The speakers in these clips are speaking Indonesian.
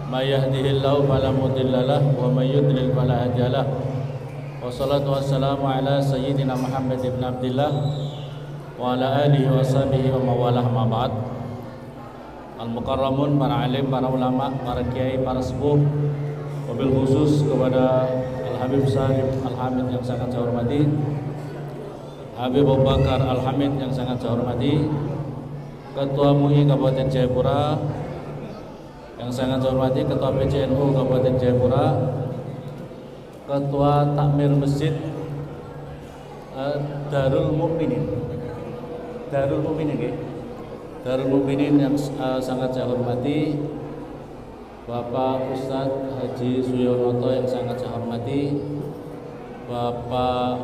may yahdihillahu fala mudilla lahu wa may yudlil fala hadiya lahu. Wassalatu wassalamu ala sayyidina Muhammad ibn Abdillah wa ala alihi wa sahbihi wa mawalah ma ba'd. Al-mukarramun, para alim, para ulama, para kiai, para sepuh, wabil khusus kepada Al-Habib Salim Al-Hamid yang sangat saya hormati, Habib Abu Bakar Al-Hamid yang sangat saya hormati, Ketua MUI Kabupaten Jayapura yang sangat saya hormati, Ketua PCNU Kabupaten Jayapura, Ketua Takmir Masjid Darul Mukminin yang sangat saya hormati, Bapak Ustadz Haji Suyonoto yang sangat saya hormati, Bapak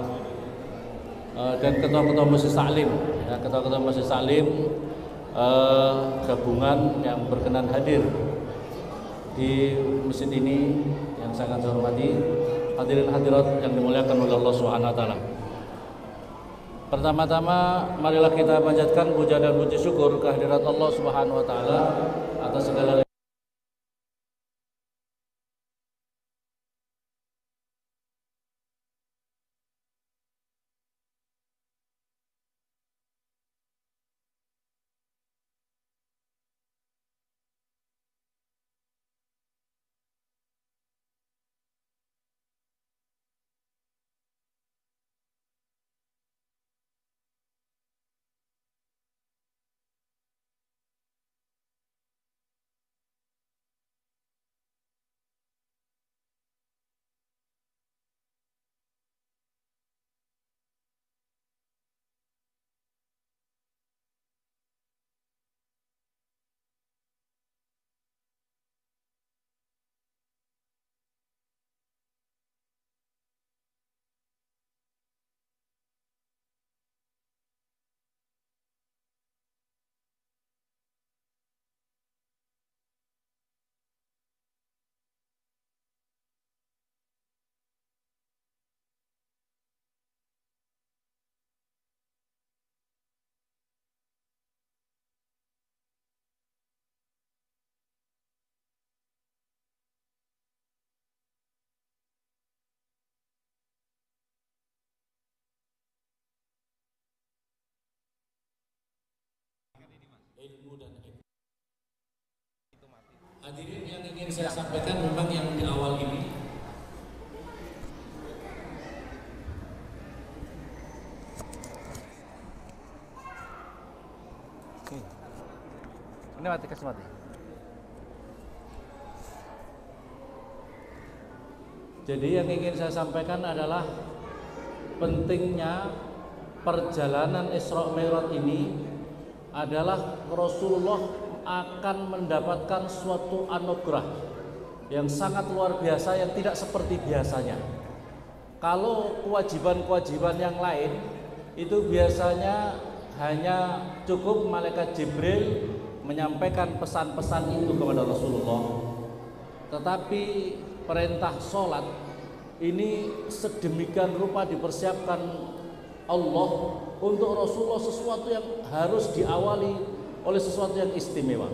dan ketua-ketua Masjid Salim, ya, ketua-ketua Masjid Salim gabungan yang berkenan hadir di masjid ini yang sangat saya hormati, hadirin hadirat yang dimuliakan oleh Allah Subhanahu wa taala. Pertama-tama marilah kita panjatkan puja dan puji syukur kehadirat Allah Subhanahu wa taala atas segala ilmu dan hikmah. Hadirin yang ingin saya sampaikan memang yang di awal ini kasih mati. Jadi yang ingin saya sampaikan adalah pentingnya perjalanan Isra Mi'raj ini adalah Rasulullah akan mendapatkan suatu anugerah yang sangat luar biasa yang tidak seperti biasanya. Kalau kewajiban-kewajiban yang lain itu biasanya hanya cukup malaikat Jibril menyampaikan pesan-pesan itu kepada Rasulullah. Tetapi perintah sholat ini sedemikian rupa dipersiapkan Allah untuk Rasulullah, sesuatu yang harus diawali oleh sesuatu yang istimewa.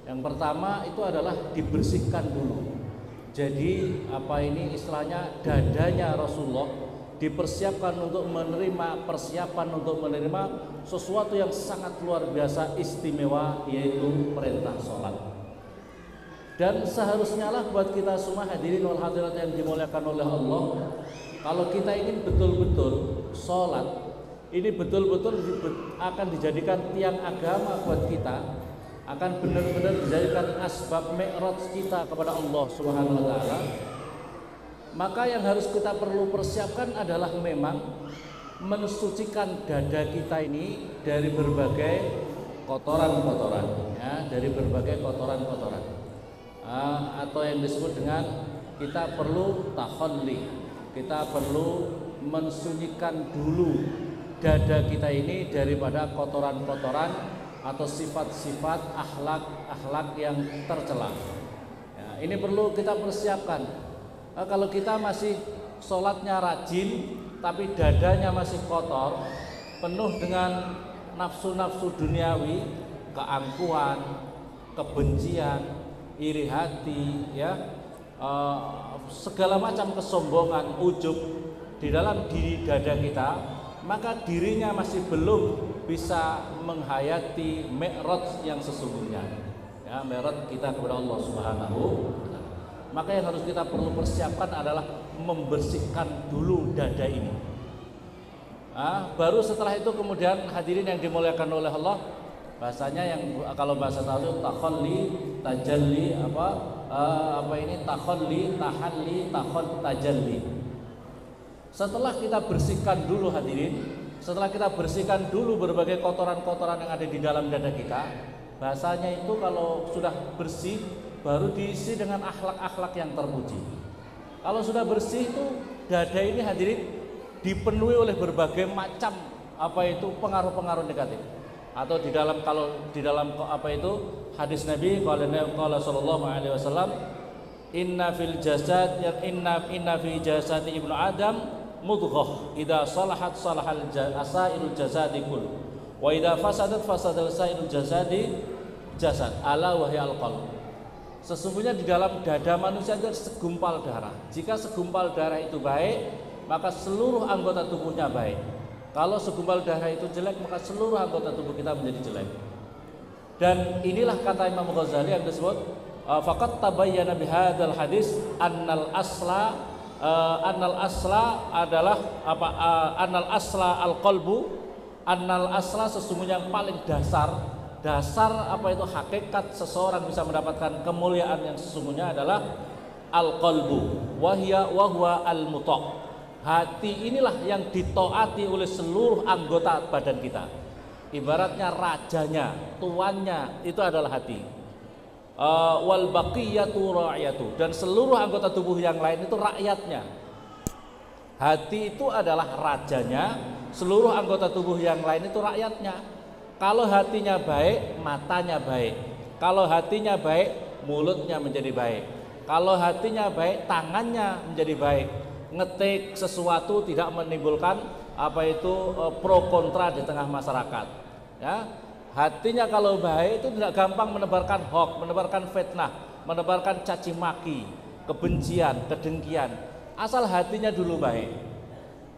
Yang pertama itu adalah dibersihkan dulu. Jadi istilahnya dadanya Rasulullah dipersiapkan untuk menerima sesuatu yang sangat luar biasa istimewa, yaitu perintah sholat. Dan seharusnya lah buat kita semua hadirin wal hadirat yang dimuliakan oleh Allah, kalau kita ingin betul-betul sholat ini betul-betul akan dijadikan tiang agama buat kita, akan benar-benar dijadikan asbab mi'raj kita kepada Allah Subhanahu wa taala, maka yang harus kita perlu persiapkan adalah memang mensucikan dada kita ini dari berbagai kotoran-kotoran, ya, dari berbagai kotoran-kotoran, atau yang disebut dengan kita perlu takhalli, kita perlu mensunyikan dulu dada kita ini daripada kotoran-kotoran atau sifat-sifat akhlak yang tercela. Ya, ini perlu kita persiapkan. Kalau kita masih sholatnya rajin tapi dadanya masih kotor, penuh dengan nafsu-nafsu duniawi, keangkuhan, kebencian, iri hati, ya, segala macam kesombongan, ujub di dalam diri dada kita, maka dirinya masih belum bisa menghayati mi'raj yang sesungguhnya, ya, mi'raj kita kepada Allah Subhanahu wa Ta'ala. Maka yang harus kita perlu persiapkan adalah membersihkan dulu dada ini. Baru setelah itu kemudian hadirin yang dimuliakan oleh Allah, bahasanya yang kalau bahasa tahu takhalli, tajalli, takhalli, tahalli, tajalli. Setelah kita bersihkan dulu hadirin, setelah kita bersihkan dulu berbagai kotoran-kotoran yang ada di dalam dada kita, bahasanya itu kalau sudah bersih baru diisi dengan akhlak-akhlak yang terpuji. Kalau sudah bersih itu dada ini hadirin dipenuhi oleh berbagai macam pengaruh-pengaruh negatif. Atau kalau di dalam hadis Nabi qala sallallahu alaihi wasallam, inna fi jasad ibnu adam mudghah idza salahat salahal asairul jasadi kull wa idza fasadat fasadal sairul jasadi jasad ala wa hiya alqalb. Sesungguhnya di dalam dada manusia itu segumpal darah. Jika segumpal darah itu baik, maka seluruh anggota tubuhnya baik. Kalau segumpal darah itu jelek, maka seluruh anggota tubuh kita menjadi jelek. Dan inilah kata Imam Ghazali yang disebut faqad tabayyana bihadzal hadis annal asla adalah annal asla al-qalbu, annal asla sesungguhnya yang paling dasar hakikat seseorang bisa mendapatkan kemuliaan yang sesungguhnya adalah al-qalbu wa huwa al-muta'. Hati inilah yang ditaati oleh seluruh anggota badan kita. Ibaratnya rajanya, tuannya itu adalah hati. Wal baqiyatu ra'yatu, dan seluruh anggota tubuh yang lain itu rakyatnya. Hati itu adalah rajanya, seluruh anggota tubuh yang lain itu rakyatnya. Kalau hatinya baik, matanya baik. Kalau hatinya baik, mulutnya menjadi baik. Kalau hatinya baik, tangannya menjadi baik. Ngetik sesuatu tidak menimbulkan pro kontra di tengah masyarakat, ya. Hatinya kalau baik itu tidak gampang menebarkan hoax, menebarkan fitnah, menebarkan caci maki, kebencian, kedengkian, asal hatinya dulu baik.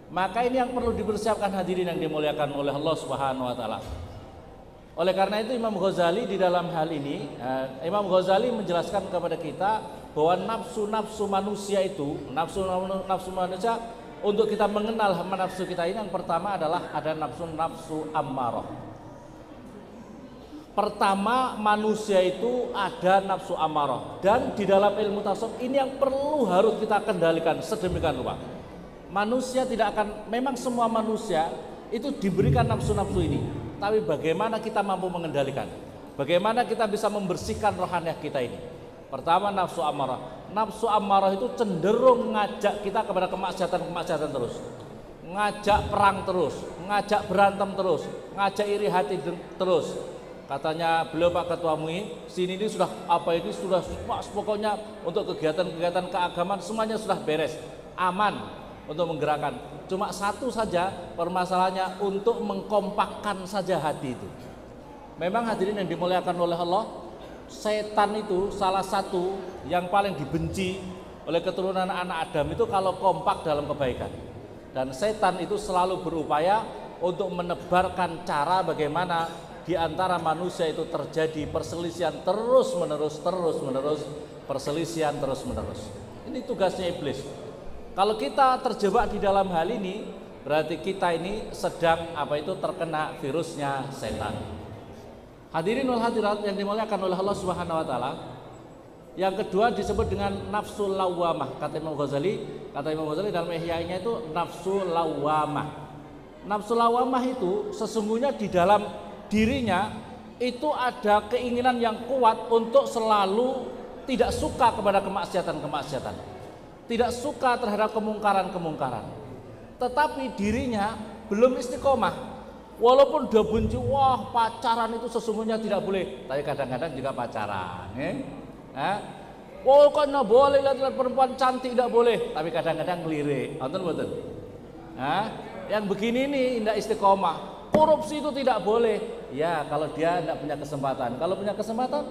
Maka ini yang perlu dipersiapkan hadirin yang dimuliakan oleh Allah Subhanahu wa Ta'ala. Oleh karena itu Imam Ghazali di dalam hal ini, Imam Ghazali menjelaskan kepada kita bahwa nafsu-nafsu manusia itu, nafsu manusia, untuk kita mengenal nafsu kita ini, yang pertama adalah ada nafsu ammarah. Pertama, manusia itu ada nafsu ammarah, dan di dalam ilmu tasawuf ini yang perlu harus kita kendalikan sedemikian rupa. Manusia tidak akan, memang semua manusia itu diberikan nafsu-nafsu ini, tapi bagaimana kita mampu mengendalikan, bagaimana kita bisa membersihkan rohaniah kita ini. Pertama, nafsu ammarah. Nafsu ammarah itu cenderung ngajak kita kepada kemaksiatan terus, ngajak perang terus, ngajak berantem terus, ngajak iri hati terus. Katanya beliau, Pak Ketua MUI, sini ini sudah pokoknya untuk kegiatan-kegiatan keagamaan semuanya sudah beres, aman untuk menggerakkan. Cuma satu saja permasalahannya, untuk mengkompakkan saja hati itu. Memang hadirin yang dimuliakan oleh Allah, setan itu salah satu yang paling dibenci oleh keturunan anak Adam itu kalau kompak dalam kebaikan. Dan setan itu selalu berupaya untuk menebarkan cara bagaimana di antara manusia itu terjadi perselisihan terus menerus, perselisihan terus menerus. Ini tugasnya iblis. Kalau kita terjebak di dalam hal ini, berarti kita ini sedang terkena virusnya setan. Hadirin wal hadirat yang dimuliakan oleh Allah Subhanahu wa Ta'ala. Yang kedua disebut dengan nafsu lawamah. Kata Imam Ghazali dalam Ihya-nya itu nafsu lawamah. Nafsu lawamah itu sesungguhnya di dalam dirinya itu ada keinginan yang kuat untuk selalu tidak suka kepada kemaksiatan, tidak suka terhadap kemungkaran. Tetapi dirinya belum istiqomah. Walaupun dia benci, wah pacaran itu sesungguhnya tidak boleh, tapi kadang-kadang juga pacaran. Pokoknya boleh lihat perempuan cantik tidak boleh, tapi kadang-kadang ngelirik. Betul. Yang begini ini tidak istiqomah. Korupsi itu tidak boleh. Ya kalau dia tidak punya kesempatan. Kalau punya kesempatan,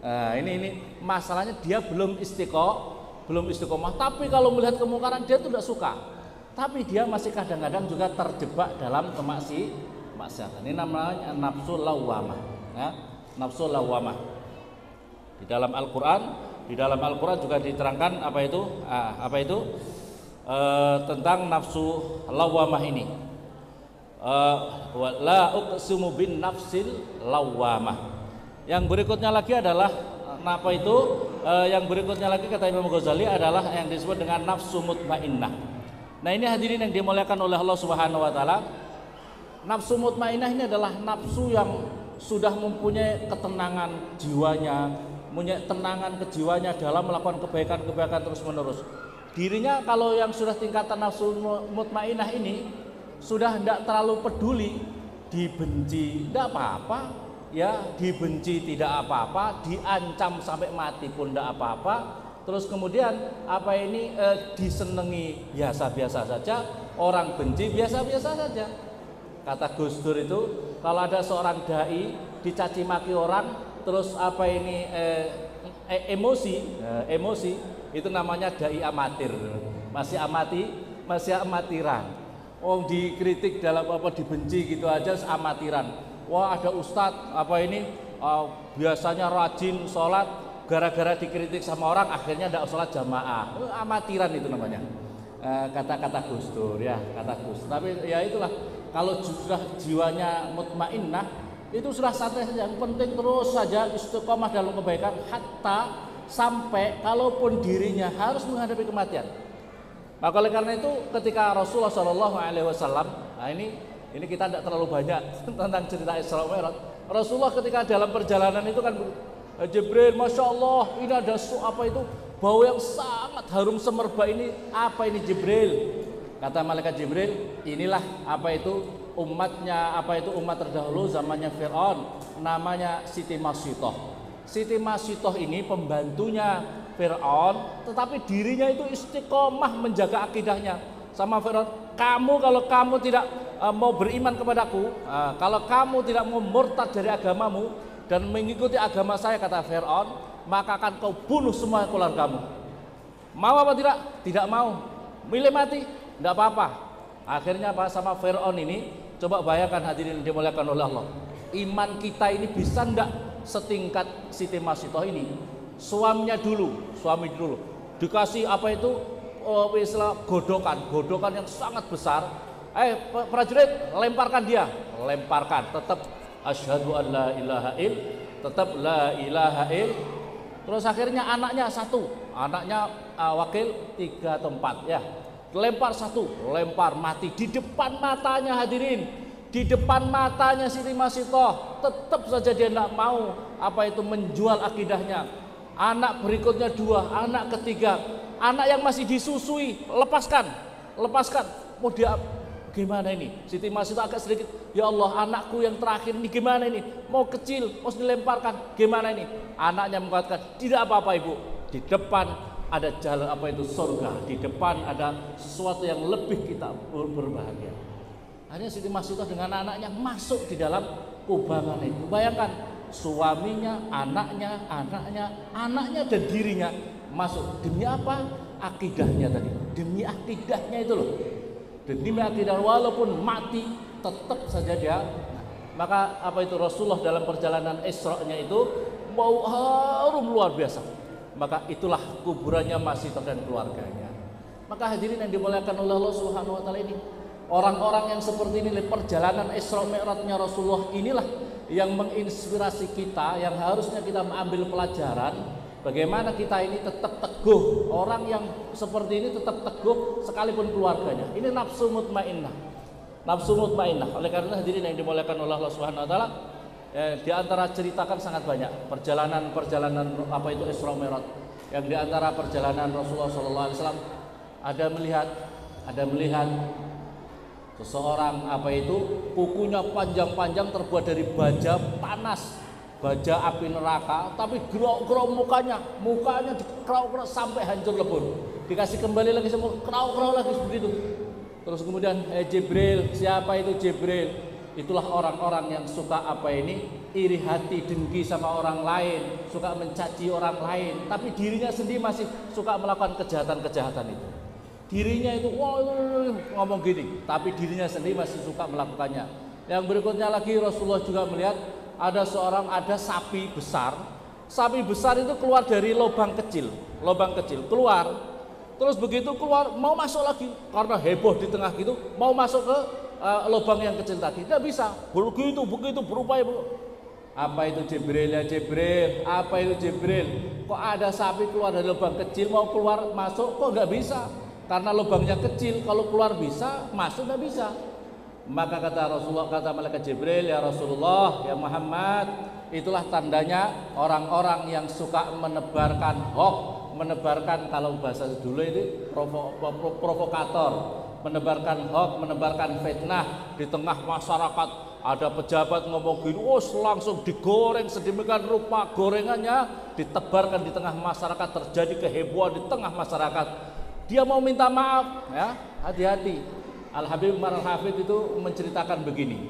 Nah, ini masalahnya dia belum istiqomah. Tapi kalau melihat kemungkaran dia tuh tidak suka. Tapi dia masih kadang-kadang juga terjebak dalam kemaksiatan. Ini namanya nafsu lawamah. Ya, nafsu lawamah. Di dalam Al-Quran juga diterangkan apa itu tentang nafsu lawamah ini. La uqsimu bin nafsil lawamah. Yang berikutnya lagi adalah yang berikutnya lagi kata Imam Ghazali adalah yang disebut dengan nafsu mutmainnah. Nah, ini hadirin yang dimuliakan oleh Allah Subhanahu wa taala. Nafsu mutmainnah ini adalah nafsu yang sudah mempunyai ketenangan jiwanya, punya tenangan kejiwanya dalam melakukan kebaikan-kebaikan terus-menerus. Dirinya kalau yang sudah tingkatan nafsu mutmainnah ini sudah tidak terlalu peduli, dibenci tidak apa-apa, ya dibenci tidak apa-apa, diancam sampai mati pun tidak apa-apa. Terus kemudian disenangi biasa-biasa saja, orang benci biasa-biasa saja. Kata Gus Dur itu, kalau ada seorang dai dicaci maki orang, terus emosi, itu namanya dai amatir, masih amatiran. Dikritik dalam dibenci gitu aja amatiran. Wah, ada ustadz biasanya rajin sholat, gara-gara dikritik sama orang akhirnya tidak sholat jamaah. Amatiran itu namanya. Kata-kata Gus Dur ya, kata Gus. Tapi ya itulah, kalau sudah jiwanya mutmainnah itu sudah santai saja. Yang penting terus saja istiqomah dalam kebaikan, hatta sampai kalaupun dirinya harus menghadapi kematian. Maka oleh karena itu ketika Rasulullah SAW, nah ini kita tidak terlalu banyak tentang cerita Isra Mi'raj. Rasulullah ketika dalam perjalanan itu kan Jibril, masya Allah, ini ada bau yang sangat harum semerbak ini. Apa ini Jibril? Kata malaikat Jibril, inilah umat terdahulu zamannya Fir'aun, namanya Siti Masitoh. Siti Masitoh ini pembantunya Fir'aun, tetapi dirinya itu istiqomah menjaga akidahnya. Sama Fir'aun, kalau kamu tidak mau beriman kepadaku, kalau kamu tidak mau murtad dari agamamu dan mengikuti agama saya, kata Fir'aun, maka akan kau bunuh semua keluargamu. Mau apa tidak? Tidak mau. Milih mati? Tidak apa-apa. Akhirnya sama Fir'aun ini, coba bayangkan hadirin dimuliakan oleh Allah, iman kita ini bisa tidak setingkat Siti Masitoh ini. Suami dulu dikasih godokan yang sangat besar. Prajurit, lemparkan dia, tetap asyhadu an la ilaha tetap la ilaha Terus akhirnya anaknya wakil 3 atau 4 ya, lempar mati di depan matanya hadirin, di depan matanya Siti Masitoh. Tetap saja dia tidak mau menjual akidahnya. Anak berikutnya 2, anak ketiga, anak yang masih disusui, lepaskan. Mau dia gimana ini? Siti Masitoh agak sedikit, ya Allah, anakku yang terakhir ini gimana ini? Mau kecil, mau dilemparkan, gimana ini? Anaknya mengatakan, tidak apa-apa ibu, di depan ada jalan surga, di depan ada sesuatu yang lebih kita berbahagia. Akhirnya Siti Masitoh dengan anaknya masuk di dalam kubangan itu. Bayangkan, suaminya, anaknya dan dirinya masuk. Demi apa? Akidahnya tadi. Demi akidahnya itu loh. Demi akidah, walaupun mati tetap saja dia. Maka Rasulullah dalam perjalanan Isra-nya itu bau harum luar biasa. Maka itulah kuburannya Masitoh dan keluarganya. Maka hadirin yang dimuliakan oleh Allah Subhanahu wa taala, ini orang-orang yang seperti ini, perjalanan Isra Mi'rajnya Rasulullah inilah yang menginspirasi kita, yang harusnya kita mengambil pelajaran bagaimana kita ini tetap teguh. Orang yang seperti ini tetap teguh sekalipun keluarganya. Ini nafsu mutmainnah. Oleh karena hadirin yang dimuliakan oleh Allah Subhanahu wa taala, di antara ceritakan sangat banyak perjalanan Isra Mi'raj. Yang di antara perjalanan Rasulullah SAW ada melihat seseorang kukunya panjang-panjang terbuat dari baja panas, baja api neraka, tapi gerok-gerok mukanya dikerok-kerok sampai hancur lebur. Dikasih kembali lagi semua, kerok-kerok lagi begitu. Terus kemudian Jibril, siapa itu Jibril? Itulah orang-orang yang suka iri hati, dengki sama orang lain, suka mencaci orang lain, tapi dirinya sendiri masih suka melakukan kejahatan-kejahatan itu. Dirinya itu wah ngomong gini, tapi dirinya sendiri masih suka melakukannya. Yang berikutnya lagi, Rasulullah juga melihat ada sapi besar. Sapi besar itu keluar dari lubang kecil keluar. Terus begitu keluar mau masuk lagi karena heboh di tengah gitu, mau masuk ke lubang yang kecil tadi, tidak bisa. Begitu berupaya. Apa itu Jibril? Ya Jibril, apa itu Jibril? Kok ada sapi keluar dari lubang kecil mau keluar masuk kok nggak bisa? Karena lubangnya kecil, kalau keluar bisa, masuk nggak bisa. Maka kata Rasulullah, kata malaikat Jibril, ya Rasulullah, ya Muhammad, itulah tandanya orang-orang yang suka menebarkan hoax, menebarkan, kalau bahasa dulu itu provokator, menebarkan hoax, menebarkan fitnah di tengah masyarakat. Ada pejabat ngomong gini, langsung digoreng sedemikian rupa, gorengannya ditebarkan di tengah masyarakat, terjadi kehebohan di tengah masyarakat. Dia mau minta maaf, ya hati-hati. Al-Habib Umar Al-Hafidh itu menceritakan begini,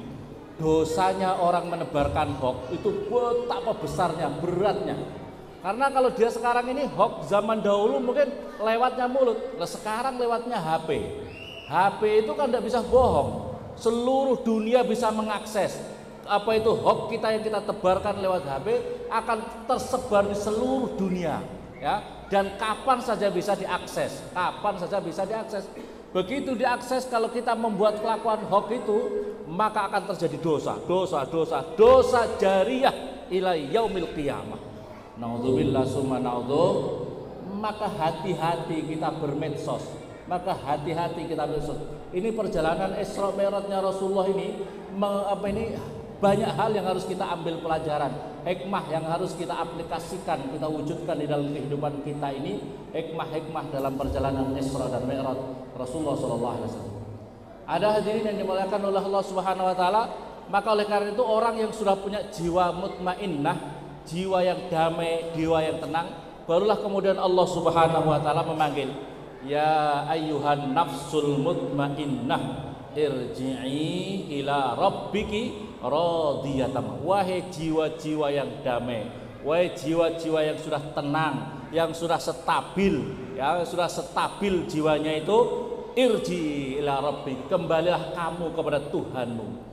dosanya orang menebarkan hoax itu betapa besarnya, beratnya. Karena kalau dia sekarang ini hoax, zaman dahulu mungkin lewatnya mulut, nah sekarang lewatnya HP. HP itu kan tidak bisa bohong, seluruh dunia bisa mengakses. Apa itu hoax kita yang kita tebarkan lewat HP akan tersebar di seluruh dunia, ya. Dan kapan saja bisa diakses, Begitu diakses, kalau kita membuat kelakuan hoax itu, maka akan terjadi dosa jariyah ila yaumil qiyamah. Naudzubillah summa naudzu. Maka hati-hati kita bermedsos. Ini perjalanan Isra Mi'rajnya Rasulullah ini, banyak hal yang harus kita ambil pelajaran, hikmah yang harus kita aplikasikan, kita wujudkan di dalam kehidupan kita ini, hikmah dalam perjalanan Isra dan Mi'raj Rasulullah SAW. Ada hadirin yang dimuliakan oleh Allah Subhanahu Wa Taala. Maka oleh karena itu orang yang sudah punya jiwa mutmainnah, jiwa yang damai, jiwa yang tenang, barulah kemudian Allah Subhanahu Wa Taala memanggil, ya ayyuhan nafsul mutmainnah irji'i ila rabbiki radiyatan. Wahai jiwa-jiwa yang damai, wahai jiwa-jiwa yang sudah tenang, yang sudah stabil, jiwanya itu, irji ila rabbik, kembalilah kamu kepada Tuhanmu.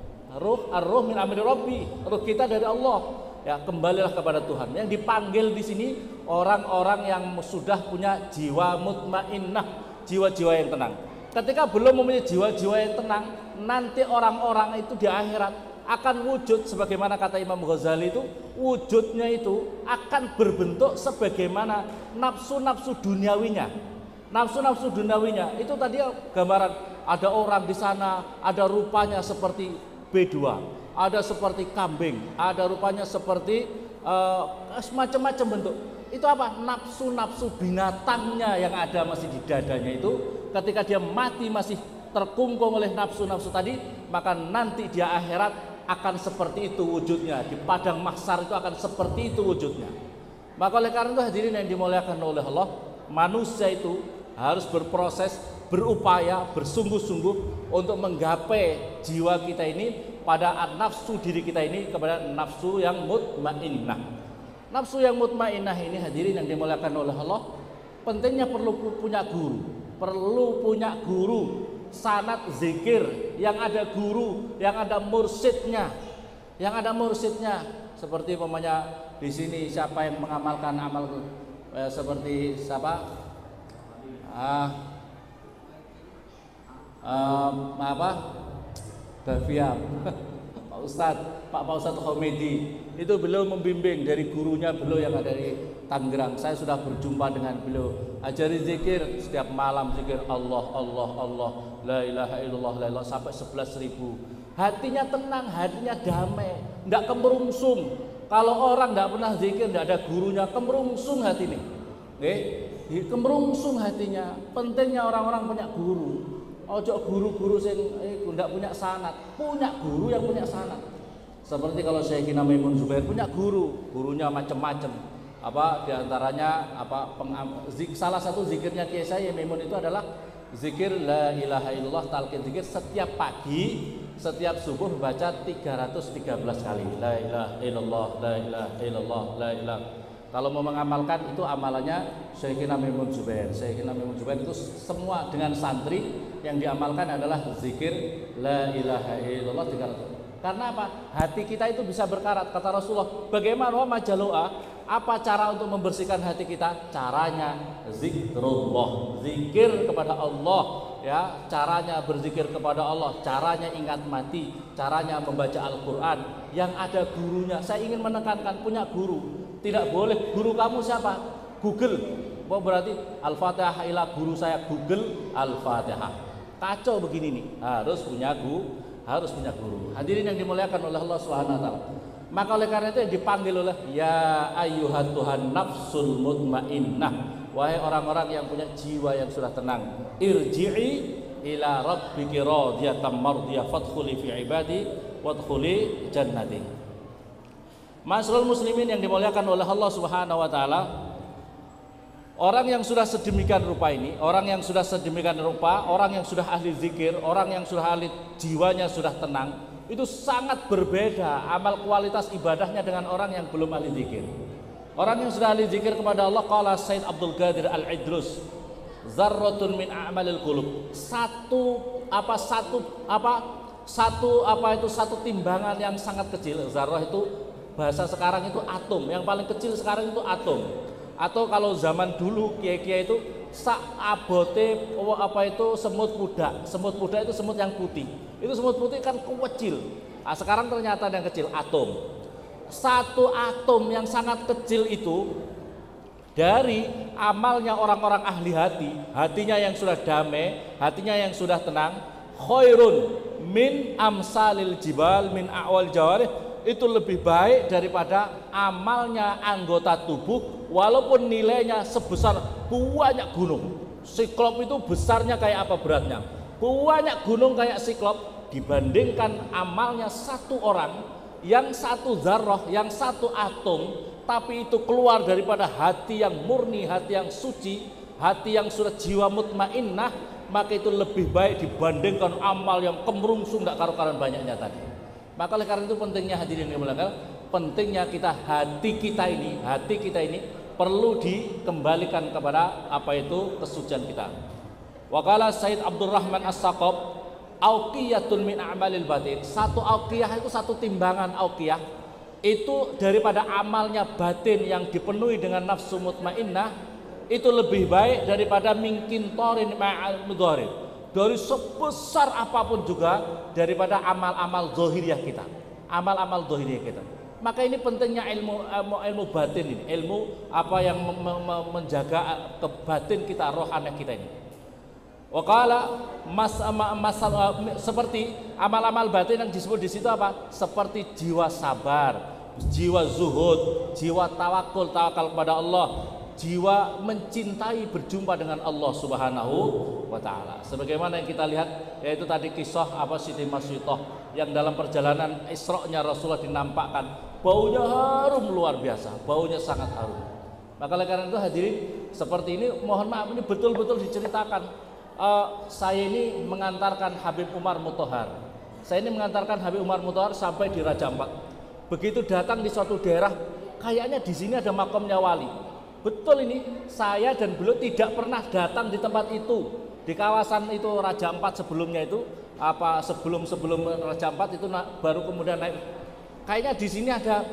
Ar-ruh min amri rabbi, ruh kita dari Allah. Ya, kembalilah kepada Tuhan. Yang dipanggil di sini orang-orang yang sudah punya jiwa mutmainnah, jiwa-jiwa yang tenang. Ketika belum mempunyai jiwa-jiwa yang tenang, nanti orang-orang itu di akhirat akan wujud sebagaimana kata Imam Ghazali itu, wujudnya itu akan berbentuk sebagaimana nafsu-nafsu duniawinya. Nafsu-nafsu duniawinya itu tadi gambaran, ada orang di sana, ada rupanya seperti B2, ada seperti kambing, ada rupanya seperti semacam-macam bentuk. Itu apa? Nafsu-nafsu binatangnya yang ada masih di dadanya itu, ketika dia mati masih terkungkung oleh nafsu-nafsu tadi, maka nanti di akhirat akan seperti itu wujudnya. Di padang mahsyar itu akan seperti itu wujudnya. Maka oleh karena itu hadirin yang dimuliakan oleh Allah, manusia itu harus berproses, berupaya, bersungguh-sungguh untuk menggapai jiwa kita ini pada nafsu diri kita ini kepada nafsu yang mutmainnah. Nafsu yang mutmainnah ini hadirin yang dimuliakan oleh Allah, pentingnya perlu punya guru, sanad zikir yang ada guru, yang ada mursyidnya, seperti umpamanya di sini siapa yang mengamalkan amal seperti siapa? Bafiam Pak Ustadz Khomedi itu beliau membimbing dari gurunya beliau yang ada di Tangerang. Saya sudah berjumpa dengan beliau, ajari zikir setiap malam, zikir Allah Allah Allah, la ilaha illallah la ilaha sampai 11.000. Hatinya tenang, hatinya damai, tidak kemerungsung. Kalau orang tidak pernah zikir, tidak ada gurunya, kemerungsung hati ini, kemerungsung hatinya. Pentingnya orang-orang punya guru. Ojo guru-guru sing tidak punya sanad, punya guru yang punya sanad. Seperti kalau Syekhina Maimun Zubair punya gurunya macam-macam. Apa diantaranya salah satu zikirnya Kiai saya Maimun itu adalah zikir la ilaha illallah, talqin zikir setiap pagi setiap subuh baca 313 kali la ilaha illallah, la ilaha illallah, la ilaha. Kalau mau mengamalkan itu amalannya Syekhina Maimun Zubair. Syekhina Maimun Zubair itu semua dengan santri yang diamalkan adalah zikir la ilaha illallah 300. Karena apa? Hati kita itu bisa berkarat. Kata Rasulullah, bagaimana majalu'a? Apa cara untuk membersihkan hati kita? Caranya zikrullah, zikir kepada Allah, ya. Caranya berzikir kepada Allah, caranya ingat mati, caranya membaca Al-Qur'an yang ada gurunya. Saya ingin menekankan, punya guru. Tidak boleh guru kamu siapa? Google. Oh, berarti Al-Fatihah ila guru saya Google Al-Fatihah. Kacau begini nih. Harus punya guru. Hadirin yang dimuliakan oleh Allah Subhanahu wa taala. Maka oleh karena itu yang dipanggil oleh ya ayyuhan Tuhan nafsul mutmainnah, wahai orang-orang yang punya jiwa yang sudah tenang, irji'i ila rabbiki radiyatan mardiyah fadkhuli fi ibadi wadkhuli jannati. Ma'asyiral muslimin yang dimuliakan oleh Allah Subhanahu wa taala, orang yang sudah sedemikian rupa ini, orang yang sudah sedemikian rupa, orang yang sudah ahli zikir, orang yang sudah ahli jiwanya sudah tenang, itu sangat berbeda amal kualitas ibadahnya dengan orang yang belum ahli zikir. Orang yang sudah ahli zikir kepada Allah, qala Said Abdul Qadir Al-Idrus, zarratun min a'malil qulub. Satu timbangan yang sangat kecil. Zarrah itu bahasa sekarang itu atom, yang paling kecil sekarang itu atom. Atau kalau zaman dulu kiai-kiai itu sak abote semut muda. Semut muda itu semut yang putih. Itu semut putih kan kecil. Nah, sekarang ternyata yang kecil atom. Satu atom yang sangat kecil itu dari amalnya orang-orang ahli hati, hatinya yang sudah damai, hatinya yang sudah tenang, khairun min amsalil jibal min a'wal jawarih, itu lebih baik daripada amalnya anggota tubuh walaupun nilainya sebesar banyak gunung. Siklop itu besarnya kayak apa beratnya? Banyak gunung kayak siklop dibandingkan amalnya satu orang yang satu zarrah, yang satu atom, tapi itu keluar daripada hati yang murni, hati yang suci, hati yang sudah jiwa mutmainnah, maka itu lebih baik dibandingkan amal yang kemerungsung tidak karu-karuan banyaknya tadi. Maka oleh karena itu pentingnya hadirin yang dimuliakan, pentingnya hati kita ini perlu dikembalikan kepada kesucian kita. Waqala Said Abdurrahman As-Saqab, auqiyatun min a'malil batin. Satu auqiyah itu satu timbangan auqiyah itu daripada amalnya batin yang dipenuhi dengan nafsu mutmainnah itu lebih baik daripada mingkin torin ma'al mudharir. Dari sebesar apapun juga daripada amal-amal zahiriyah kita, amal-amal zahiriyah kita. Maka ini pentingnya ilmu batin ini, ilmu apa yang menjaga kebatin kita, rohani kita ini. Waqala seperti amal-amal batin yang disebut di situ apa? Seperti jiwa sabar, jiwa zuhud, jiwa tawakal kepada Allah, jiwa mencintai berjumpa dengan Allah Subhanahu wa taala. Sebagaimana yang kita lihat yaitu tadi kisah Siti Masyidah yang dalam perjalanan Isra-nya Rasulullah dinampakkan baunya harum luar biasa, baunya sangat harum. Maka oleh karena itu hadirin seperti ini mohon maaf ini betul-betul diceritakan. Saya ini mengantarkan Habib Umar Mutahar. Saya ini mengantarkan Habib Umar Mutahar sampai di Raja Ampat. Begitu datang di suatu daerah, kayaknya di sini ada makamnya wali. Betul ini, saya dan beliau tidak pernah datang di tempat itu, di kawasan itu Raja Ampat sebelumnya itu sebelum Raja Ampat itu baru kemudian naik. Kayaknya di sini ada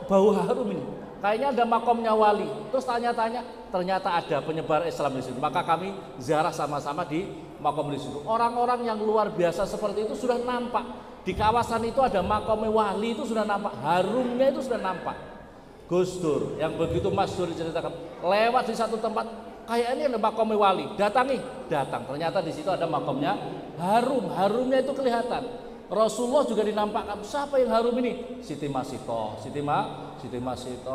bau harum ini. Kayaknya ada makamnya wali. Terus tanya-tanya, ternyata ada penyebar Islam di situ. Maka kami ziarah sama-sama di makam di situ. Orang-orang yang luar biasa seperti itu sudah nampak. Di kawasan itu ada makamnya wali itu sudah nampak. Harumnya itu sudah nampak. Gus Dur yang begitu masyhur diceritakan lewat di satu tempat kayaknya ada makamnya wali, datang. Ternyata di situ ada makamnya harumnya itu kelihatan. Rasulullah juga dinampakkan, siapa yang harum ini? Siti Masyidah.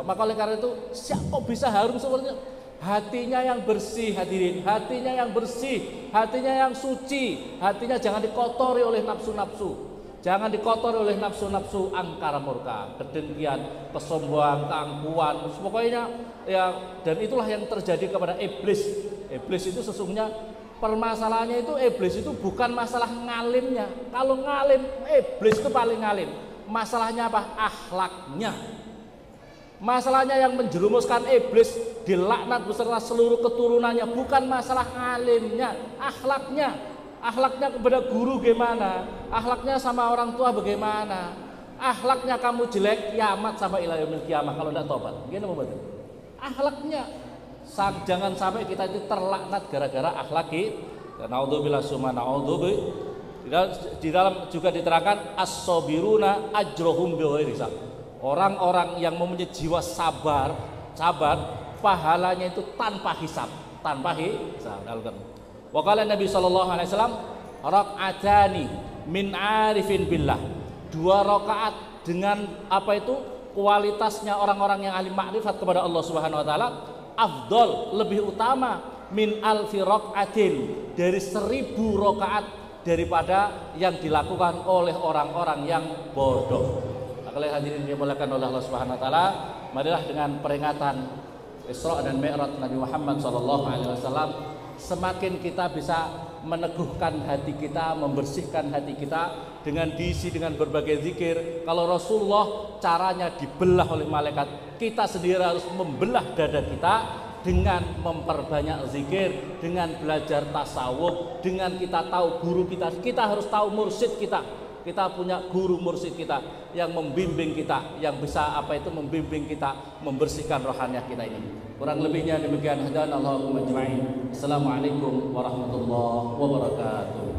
Maka oleh karena itu siapa bisa harum seperti itu? Hatinya yang bersih hadirin, hatinya yang bersih, hatinya yang suci, hatinya jangan dikotori oleh nafsu-nafsu. Jangan dikotori oleh nafsu-nafsu angkara murka, kedengkian, kesombongan, keangkuhan, pokoknya ya. Dan itulah yang terjadi kepada iblis. Iblis itu sesungguhnya permasalahannya itu iblis itu bukan masalah ngalimnya. Kalau ngalim, iblis itu paling ngalim. Masalahnya apa? Akhlaknya. Masalahnya yang menjerumuskan iblis dilaknat beserta seluruh keturunannya bukan masalah ngalimnya, akhlaknya. Akhlaknya kepada guru gimana? Akhlaknya sama orang tua bagaimana? Akhlaknya kamu jelek, kiamat sampai ila yaumil kiamah kalau tidak tobat. Gimana mau betul? Akhlaknya. Jangan sampai kita itu terlaknat gara-gara akhlak kita. Naudzubillah summa naudzubillah. Di dalam juga diterangkan as-sabiruna ajrohum bighairi hisab. Orang-orang yang mempunyai jiwa sabar, pahalanya itu tanpa hisab, Wa qala Nabi sallallahu alaihi wasallam, raq'atani min 'arifin billah. 2 rakaat dengan apa itu? Kualitasnya orang-orang yang ahli makrifat kepada Allah Subhanahu wa taala, afdol, lebih utama min alfi raq'atin, dari 1000 rakaat daripada yang dilakukan oleh orang-orang yang bodoh. Kalau hadirin dimuliakan oleh Allah Subhanahu wa taala, marilah dengan peringatan Isra dan Mi'raj Nabi Muhammad sallallahu alaihi wasallam semakin kita bisa meneguhkan hati kita, membersihkan hati kita dengan diisi dengan berbagai zikir. Kalau Rasulullah caranya dibelah oleh malaikat, kita sendiri harus membelah dada kita dengan memperbanyak zikir, dengan belajar tasawuf, dengan kita tahu guru kita. Kita harus tahu mursyid kita. Kita punya guru mursyid kita yang membimbing kita, yang bisa membimbing kita, membersihkan rohaniah kita ini. Kurang lebihnya demikian. Hadanallahu ajma'in. Assalamualaikum warahmatullahi wabarakatuh.